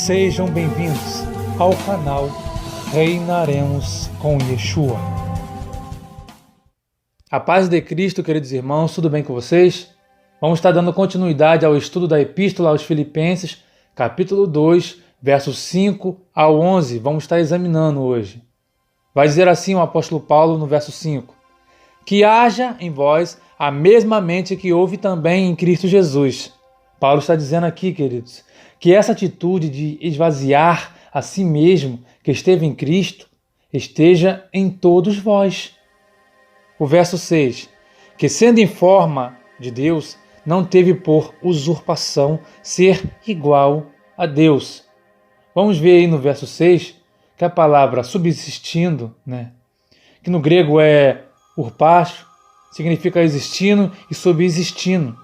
Sejam bem-vindos ao canal Reinaremos com Yeshua. A paz de Cristo, queridos irmãos, tudo bem com vocês? Vamos estar dando continuidade ao estudo da Epístola aos Filipenses, capítulo 2, versos 5 ao 11. Vamos estar examinando hoje. Vai dizer assim o apóstolo Paulo no verso 5: que haja em vós a mesma mente que houve também em Cristo Jesus. Paulo está dizendo aqui, queridos, que essa atitude de esvaziar a si mesmo que esteve em Cristo esteja em todos vós. O verso 6, que sendo em forma de Deus, não teve por usurpação ser igual a Deus. Vamos ver aí no verso 6 que a palavra subsistindo, que no grego é urpacho, significa existindo e subsistindo.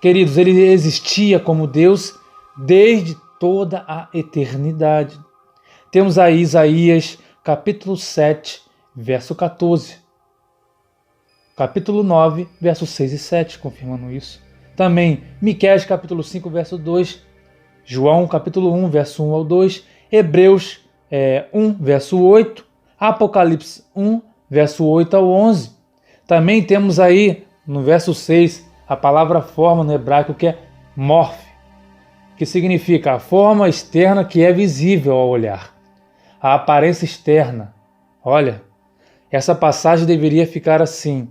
Queridos, ele existia como Deus desde toda a eternidade. Temos aí Isaías, capítulo 7, verso 14. Capítulo 9, versos 6 e 7, confirmando isso. Também Miqueias, capítulo 5, verso 2. João, capítulo 1, verso 1 ao 2. Hebreus 1, verso 8. Apocalipse 1, verso 8 ao 11. Também temos aí, no verso 6, a palavra forma no hebraico que é morphe, que significa a forma externa que é visível ao olhar, a aparência externa. Olha, essa passagem deveria ficar assim: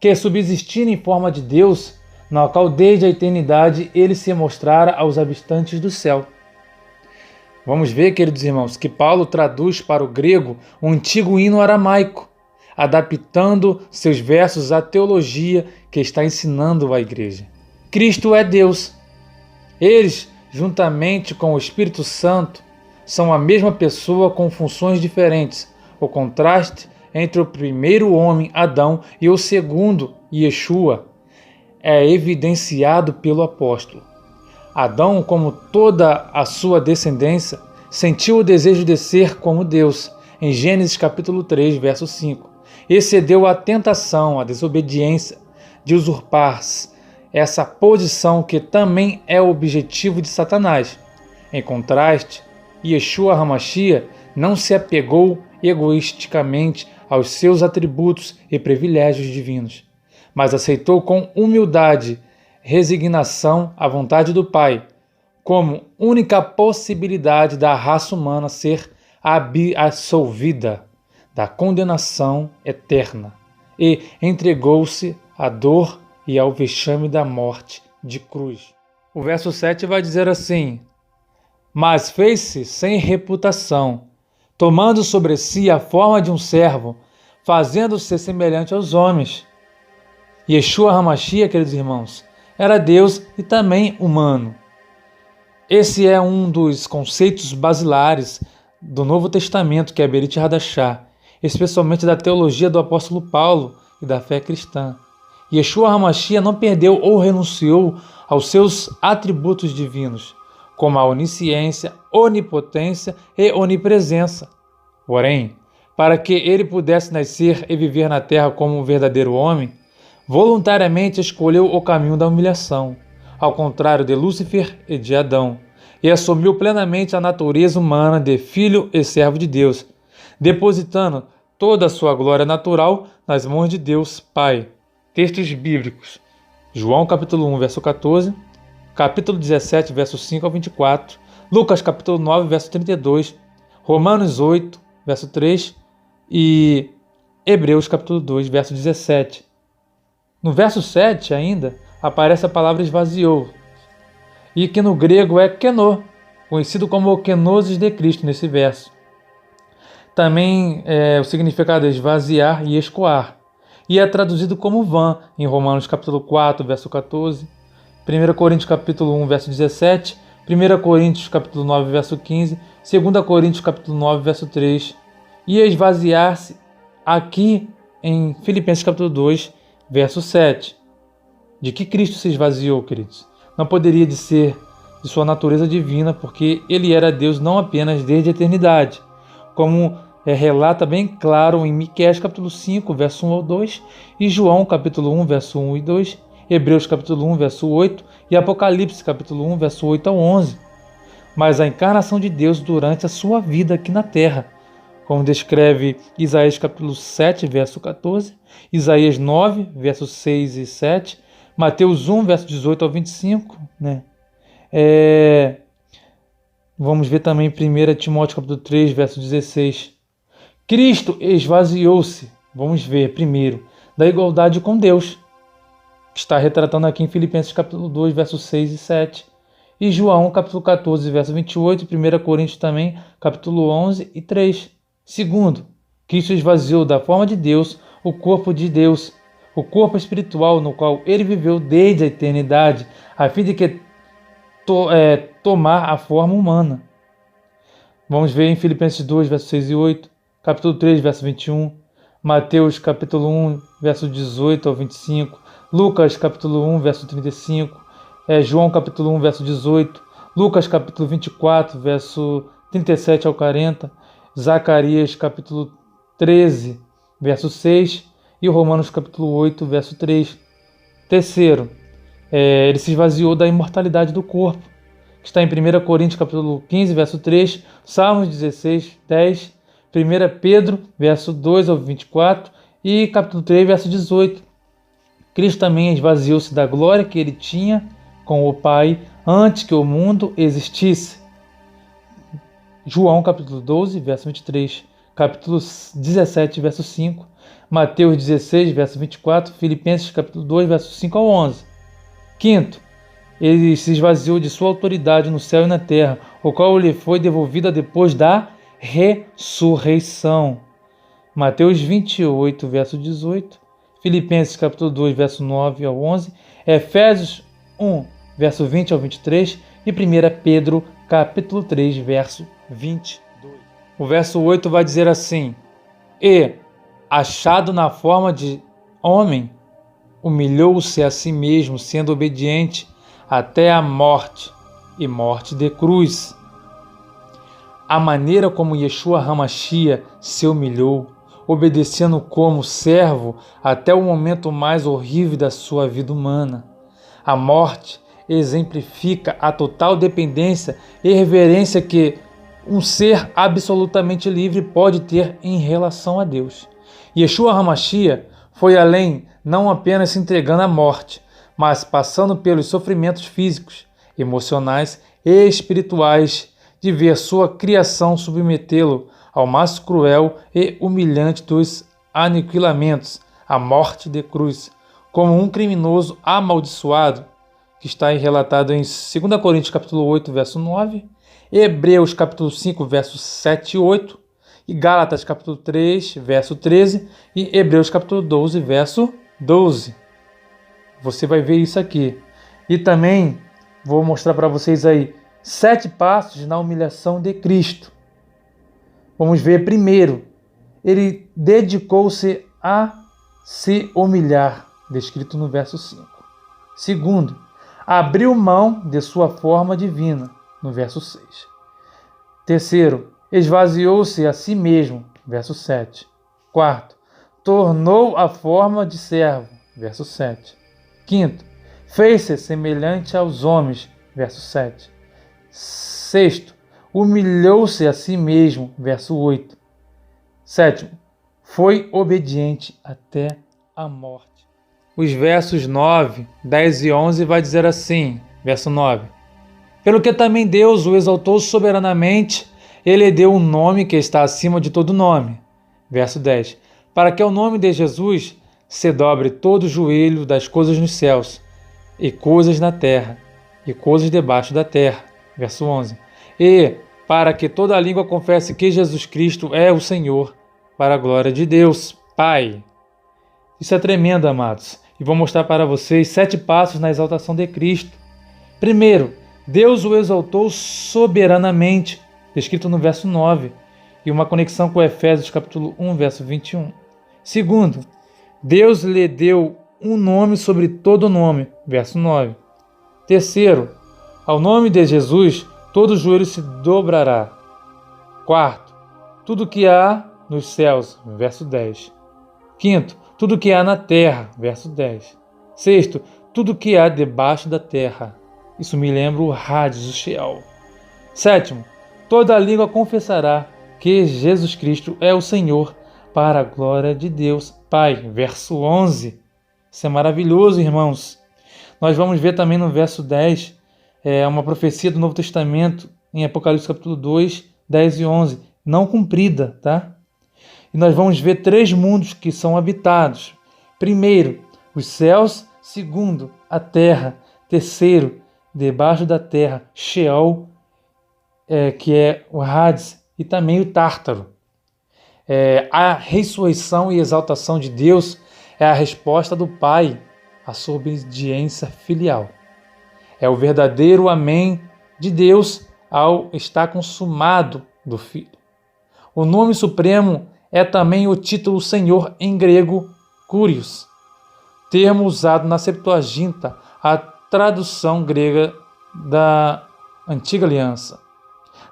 que subsistindo em forma de Deus, na qual desde a eternidade ele se mostrara aos habitantes do céu. Vamos ver, queridos irmãos, que Paulo traduz para o grego um antigo hino aramaico, adaptando seus versos à teologia que está ensinando à igreja. Cristo é Deus. Eles, juntamente com o Espírito Santo, são a mesma pessoa com funções diferentes. O contraste entre o primeiro homem, Adão, e o segundo, Yeshua, é evidenciado pelo apóstolo. Adão, como toda a sua descendência, sentiu o desejo de ser como Deus, em Gênesis capítulo 3, verso 5. Excedeu a tentação, a desobediência, de usurpar essa posição que também é o objetivo de Satanás. Em contraste, Yeshua HaMashiach não se apegou egoisticamente aos seus atributos e privilégios divinos, mas aceitou com humildade, resignação a vontade do Pai, como única possibilidade da raça humana ser absolvida da condenação eterna, e entregou-se à dor e ao vexame da morte de cruz. O verso 7 vai dizer assim: mas fez-se sem reputação, tomando sobre si a forma de um servo, fazendo-se semelhante aos homens. Yeshua HaMashiach, queridos irmãos, era Deus e também humano. Esse é um dos conceitos basilares do Novo Testamento, que é Berit Hadashah, especialmente da teologia do apóstolo Paulo e da fé cristã. Yeshua HaMashiach não perdeu ou renunciou aos seus atributos divinos, como a onisciência, onipotência e onipresença. Porém, para que ele pudesse nascer e viver na terra como um verdadeiro homem, voluntariamente escolheu o caminho da humilhação, ao contrário de Lúcifer e de Adão, e assumiu plenamente a natureza humana de filho e servo de Deus, depositando toda a sua glória natural nas mãos de Deus Pai. Textos bíblicos: João capítulo 1, verso 14, capítulo 17, versos 5 ao 24, Lucas capítulo 9, verso 32, Romanos 8, verso 3 e Hebreus capítulo 2, verso 17. No verso 7 ainda aparece a palavra esvaziou, e que no grego é kenô, conhecido como kenosis de Cristo nesse verso. Também o significado é esvaziar e escoar, e é traduzido como vã em Romanos capítulo 4, verso 14, 1 Coríntios capítulo 1, verso 17, 1 Coríntios capítulo 9, verso 15, 2 Coríntios capítulo 9, verso 3, e esvaziar-se aqui em Filipenses capítulo 2, verso 7. De que Cristo se esvaziou, queridos? Não poderia ser de sua natureza divina, porque ele era Deus não apenas desde a eternidade, como relata bem claro em Miqueias capítulo 5, verso 1 ao 2, e João capítulo 1, verso 1 e 2, Hebreus capítulo 1, verso 8 e Apocalipse capítulo 1, verso 8 ao 11. mas a encarnação de Deus durante a sua vida aqui na terra, como descreve Isaías capítulo 7, verso 14, Isaías 9, versos 6 e 7, Mateus 1, verso 18 ao 25, né? Vamos ver também 1 Timóteo capítulo 3, verso 16. Cristo esvaziou-se, vamos ver primeiro, da igualdade com Deus, que está retratando aqui em Filipenses capítulo 2, versos 6 e 7. E João capítulo 14, verso 28, e 1 Coríntios também, capítulo 11 e 3. Segundo, Cristo esvaziou da forma de Deus, o corpo de Deus, o corpo espiritual no qual ele viveu desde a eternidade, a fim de que tomar a forma humana. Vamos ver em Filipenses 2, versos 6 e 8, capítulo 3, verso 21, Mateus capítulo 1, verso 18 ao 25, Lucas capítulo 1, verso 35, João capítulo 1, verso 18, Lucas capítulo 24, verso 37 ao 40, Zacarias capítulo 13, verso 6 e Romanos capítulo 8, verso 3. Terceiro, ele se esvaziou da imortalidade do corpo, que está em 1 Coríntios capítulo 15, verso 3, Salmos 16, 10, 1 Pedro, verso 2 ao 24 e capítulo 3, verso 18. Cristo também esvaziou-se da glória que ele tinha com o Pai antes que o mundo existisse. João capítulo 12, verso 23, capítulo 17, verso 5, Mateus 16, verso 24, Filipenses capítulo 2, verso 5 ao 11. Quinto, ele se esvaziou de sua autoridade no céu e na terra, o qual lhe foi devolvida depois da ressurreição. Mateus 28, verso 18, Filipenses capítulo 2, verso 9 ao 11, Efésios 1, verso 20 ao 23 e 1 Pedro capítulo 3, verso 22. O verso 8 vai dizer assim: E, achado na forma de homem, humilhou-se a si mesmo, sendo obediente até a morte, e morte de cruz. A maneira como Yeshua HaMashiach se humilhou, obedecendo como servo até o momento mais horrível da sua vida humana. A morte exemplifica a total dependência e reverência que um ser absolutamente livre pode ter em relação a Deus. Yeshua HaMashiach foi além, não apenas se entregando à morte, mas passando pelos sofrimentos físicos, emocionais e espirituais de ver sua criação submetê-lo ao mais cruel e humilhante dos aniquilamentos, a morte de cruz, como um criminoso amaldiçoado, que está relatado em 2 Coríntios capítulo 8, verso 9, Hebreus capítulo 5, versos 7 e 8, e Gálatas capítulo 3, verso 13, e Hebreus capítulo 12, verso 12. Você vai ver isso aqui. E também vou mostrar para vocês aí 7 passos na humilhação de Cristo. Vamos ver primeiro. Ele dedicou-se a se humilhar, descrito no verso 5. Segundo, abriu mão de sua forma divina, no verso 6. Terceiro, esvaziou-se a si mesmo, verso 7. Quarto, tornou a forma de servo, verso 7. Quinto, fez-se semelhante aos homens, verso 7. Sexto, humilhou-se a si mesmo, verso 8. Sétimo, foi obediente até a morte. Os versos 9, 10 e 11 vai dizer assim, verso 9. Pelo que também Deus o exaltou soberanamente, ele deu um nome que está acima de todo nome. Verso 10. Para que ao nome de Jesus se dobre todo o joelho das coisas nos céus, e coisas na terra, e coisas debaixo da terra. Verso 11. E para que toda a língua confesse que Jesus Cristo é o Senhor, para a glória de Deus, Pai. Isso é tremendo, amados. E vou mostrar para vocês 7 passos na exaltação de Cristo. Primeiro, Deus o exaltou soberanamente, descrito no verso 9, e uma conexão com Efésios capítulo 1, verso 21. Segundo, Deus lhe deu um nome sobre todo nome, verso 9. Terceiro, ao nome de Jesus, todo joelho se dobrará. Quarto, tudo que há nos céus, verso 10. Quinto, tudo que há na terra, verso 10. Sexto, tudo que há debaixo da terra. Isso me lembra o Hades, o Sheol. Sétimo, toda língua confessará que Jesus Cristo é o Senhor, para a glória de Deus Pai. Verso 11. Isso é maravilhoso, irmãos. Nós vamos ver também no verso 10, uma profecia do Novo Testamento, em Apocalipse capítulo 2, 10 e 11, não cumprida, tá? E nós vamos ver 3 mundos que são habitados. Primeiro, os céus. Segundo, a terra. Terceiro, debaixo da terra, Sheol, que é o Hades, e também o Tártaro. A ressurreição e exaltação de Deus é a resposta do Pai à sua obediência filial. É o verdadeiro amém de Deus ao estar consumado do Filho. O nome supremo é também o título Senhor em grego, Kyrios, termo usado na Septuaginta, a tradução grega da Antiga Aliança,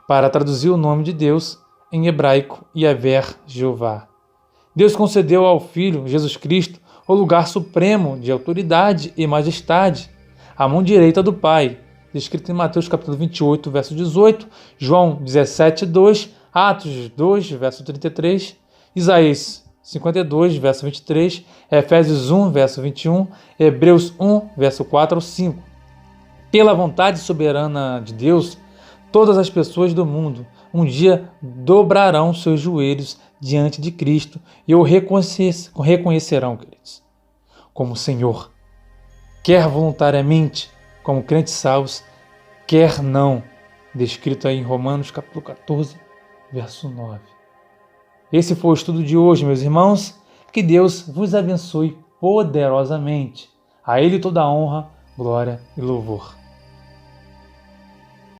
para traduzir o nome de Deus em hebraico, Yahvé, Jeová. Deus concedeu ao Filho, Jesus Cristo, o lugar supremo de autoridade e majestade, a mão direita do Pai, descrito em Mateus capítulo 28, verso 18, João 17, 2, Atos 2, verso 33, Isaías 52, verso 23, Efésios 1, verso 21, Hebreus 1, verso 4 ao 5. Pela vontade soberana de Deus, todas as pessoas do mundo um dia dobrarão seus joelhos diante de Cristo e o reconhecerão, queridos, como Senhor, quer voluntariamente, como crentes salvos, quer não, descrito aí em Romanos capítulo 14, verso 9. Esse foi o estudo de hoje, meus irmãos. Que Deus vos abençoe poderosamente. A Ele toda a honra, glória e louvor.